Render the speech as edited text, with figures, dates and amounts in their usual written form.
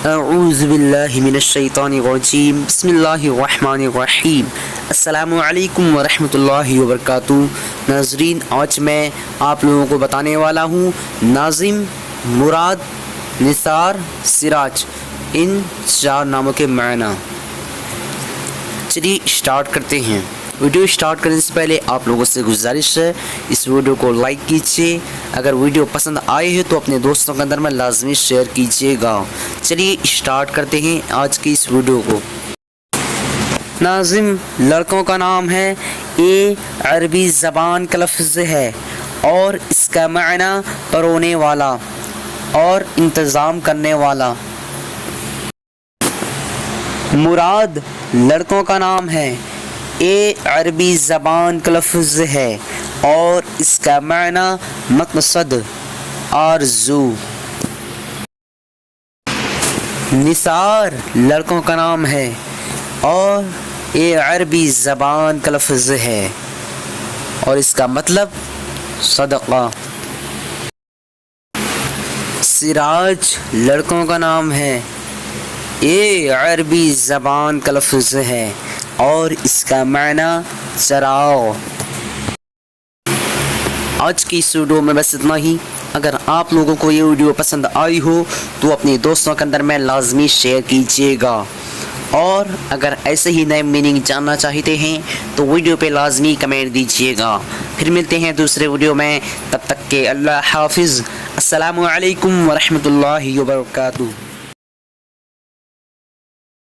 اعوذ باللہ من الشیطان الرجیم بسم اللہ الرحمن الرحیم السلام علیکم ورحمۃ اللہ وبرکاتہ۔ ناظرین، آج میں آپ لوگوں کو بتانے والا ہوں ناظم، مراد، نثار، سراج، ان چار ناموں کے معنی۔ چلیے اسٹارٹ کرتے ہیں۔ ویڈیو اسٹارٹ کرنے سے پہلے آپ لوگوں سے گزارش ہے اس ویڈیو کو لائک کیجیے، اگر ویڈیو پسند آئے ہے تو اپنے دوستوں کے اندر میں لازمی شیئر کیجیے گا۔ چلیے اسٹارٹ کرتے ہیں آج کی اس ویڈیو کو۔ ناظم لڑکوں کا نام ہے، یہ عربی زبان کا لفظ ہے اور اس کا معنی پرونے والا اور انتظام کرنے والا۔ مراد لڑکوں کا نام ہے، یہ عربی زبان کا لفظ ہے اور اس کا معنی مقصد، آرزو۔ نثار لڑکوں کا نام ہے اور یہ عربی زبان کا لفظ ہے اور اس کا مطلب صدقہ۔ سراج لڑکوں کا نام ہے، یہ عربی زبان کا لفظ ہے اور اس کا معنی چراغ۔ آج کی اس ویڈیو میں بس اتنا ہی۔ اگر آپ لوگوں کو یہ ویڈیو پسند آئی ہو تو اپنے دوستوں کے اندر میں لازمی شیئر کیجیے گا، اور اگر ایسے ہی نئے میننگ جاننا چاہتے ہیں تو ویڈیو پہ لازمی کمنٹ دیجیے گا۔ پھر ملتے ہیں دوسرے ویڈیو میں، تب تک کے اللہ حافظ۔ السلام علیکم ورحمۃ اللہ وبرکاتہ۔